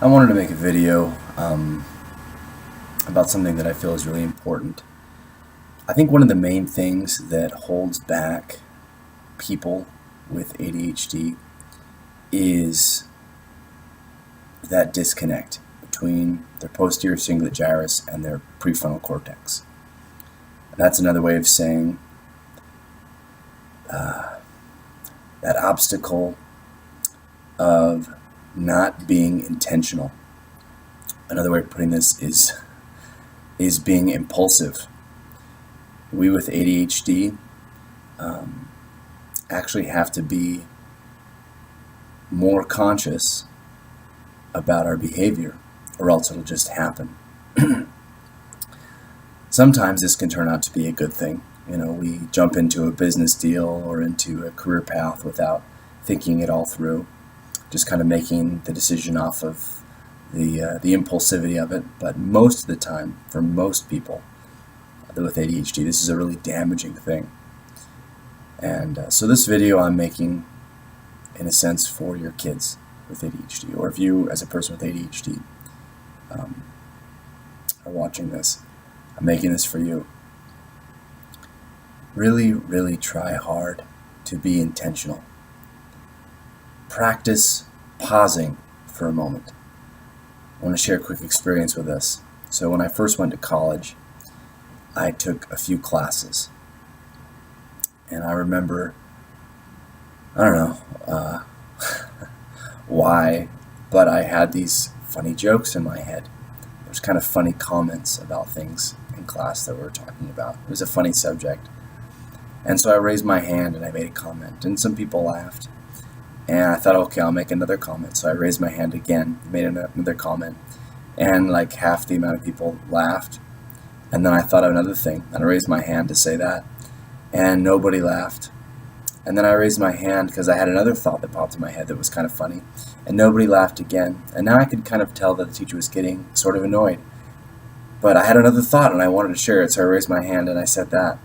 I wanted to make a video about something that I feel is really important. I think one of the main things that holds back people with ADHD is that disconnect between their posterior cingulate gyrus and their prefrontal cortex. And that's another way of saying that obstacle of not being intentional. Another way of putting this is being impulsive. We with ADHD actually have to be more conscious about our behavior, or else it'll just happen. Sometimes this can turn out to be a good thing. We jump into a business deal or into a career path without thinking it all through, just kind of making the decision off of the impulsivity of it. But most of the time, for most people with ADHD, this is a really damaging thing. And so this video I'm making, in a sense, for your kids with ADHD, or if you, as a person with ADHD, are watching this, I'm making this for you. Really, really try hard to be intentional. Practice pausing for a moment. I want to share a quick experience with this. So when I first went to college, I took a few classes. And I remember, I don't know why, but I had these funny jokes in my head. There's kind of funny comments about things in class that we were talking about. It was a funny subject. And so I raised my hand and I made a comment, and some people laughed. And I thought, okay, I'll make another comment. So I raised my hand again, made another comment, and like half the amount of people laughed. And then I thought of another thing, and I raised my hand to say that, and nobody laughed. And then I raised my hand because I had another thought that popped in my head that was kind of funny, and nobody laughed again. And now I could kind of tell that the teacher was getting sort of annoyed. But I had another thought and I wanted to share it, so I raised my hand and I said that.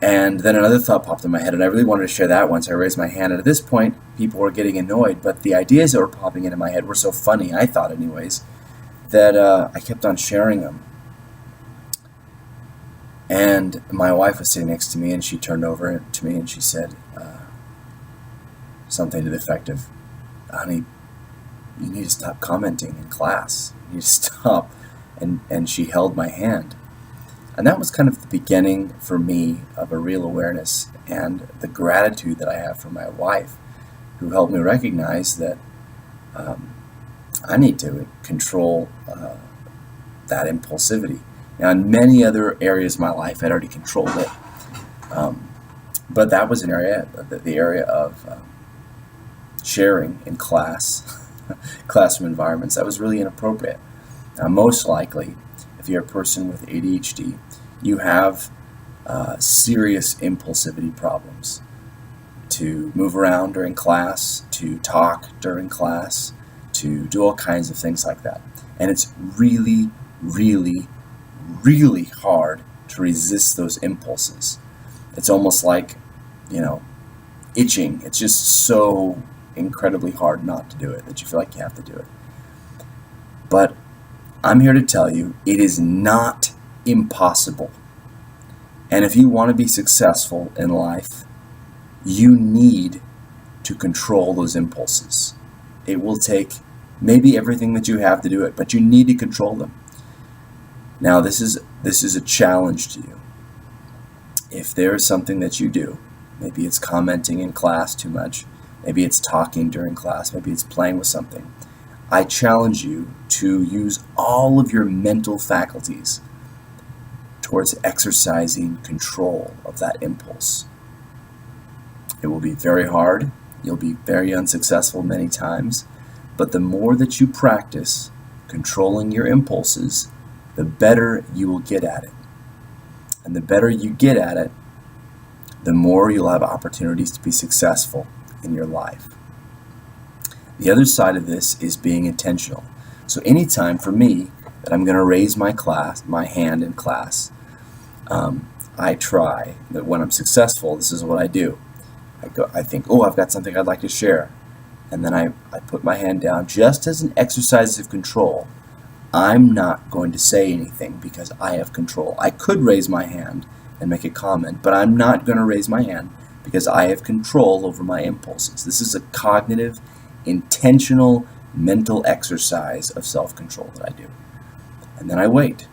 And then another thought popped in my head, and I really wanted to share that one, so I raised my hand. And at this point, people were getting annoyed, but the ideas that were popping into my head were so funny, I thought anyways, that I kept on sharing them. And my wife was sitting next to me, and she turned over to me and she said something to the effect of, "Honey, you need to stop commenting in class. You need to stop." And she held my hand. And that was kind of the beginning for me of a real awareness and the gratitude that I have for my wife, who helped me recognize that I need to control that impulsivity. Now, in many other areas of my life, I'd already controlled it. But that was an area, the area of sharing in classroom environments, that was really inappropriate. Now, most likely, if you're a person with ADHD, you have serious impulsivity problems. To move around during class, to talk during class, to do all kinds of things like that. And it's really, really, really hard to resist those impulses. It's almost like, itching. It's just so incredibly hard not to do it that you feel like you have to do it. But I'm here to tell you, it is not impossible. And if you want to be successful in life, you need to control those impulses. It will take maybe everything that you have to do it, but you need to control them. Now, this is a challenge to you. If there is something that you do, maybe it's commenting in class too much, maybe it's talking during class, maybe it's playing with something, I challenge you to use all of your mental faculties towards exercising control of that impulse. It will be very hard. You'll be very unsuccessful many times. But the more that you practice controlling your impulses, the better you will get at it. And the better you get at it, the more you'll have opportunities to be successful in your life. The other side of this is being intentional. So anytime for me that I'm going to raise my hand in class, I try that when I'm successful, this is what I do. I think, I've got something I'd like to share. and then I put my hand down just as an exercise of control. I'm not going to say anything because I have control. I could raise my hand and make a comment, but I'm not going to raise my hand because I have control over my impulses. This is a cognitive, intentional, mental exercise of self-control that I do. And then I wait.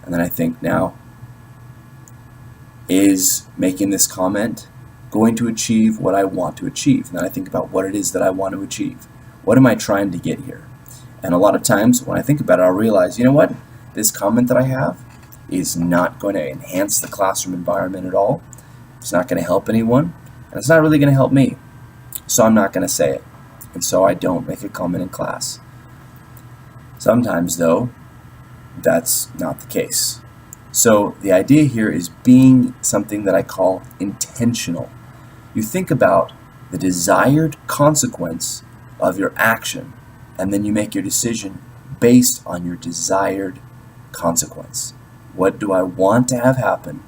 And then I think, now, is making this comment going to achieve what I want to achieve? And then I think about what it is that I want to achieve. What am I trying to get here? And a lot of times when I think about it, I'll realize, you know what? This comment that I have is not going to enhance the classroom environment at all. It's not going to help anyone, and it's not really going to help me. So I'm not going to say it. And so I don't make a comment in class. Sometimes, though, that's not the case. So the idea here is being something that I call intentional. You think about the desired consequence of your action, and then you make your decision based on your desired consequence. What do I want to have happen?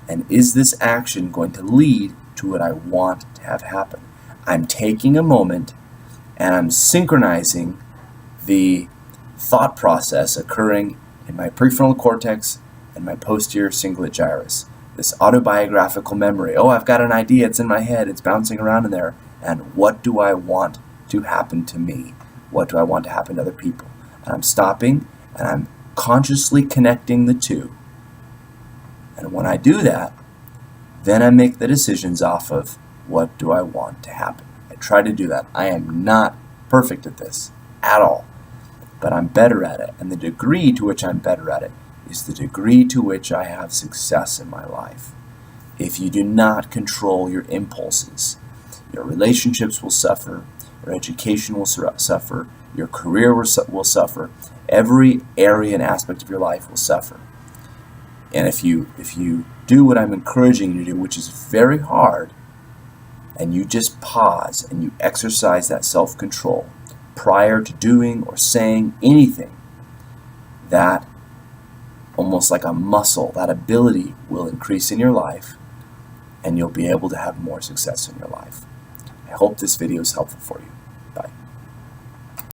And is this action going to lead to what I want to have happen? I'm taking a moment and I'm synchronizing the thought process occurring in my prefrontal cortex and my posterior cingulate gyrus. This autobiographical memory. Oh, I've got an idea, it's in my head, it's bouncing around in there. And what do I want to happen to me? What do I want to happen to other people? And I'm stopping and I'm consciously connecting the two. And when I do that, then I make the decisions off of what do I want to happen. I try to do that. I am not perfect at this at all, but I'm better at it. And the degree to which I'm better at it is the degree to which I have success in my life. If you do not control your impulses, your relationships will suffer, your education will suffer, your career will suffer, every area and aspect of your life will suffer. And if you do what I'm encouraging you to do, which is very hard, and you just pause and you exercise that self-control prior to doing or saying anything, that almost like a muscle, that ability will increase in your life, and you'll be able to have more success in your life. I hope this video is helpful for you.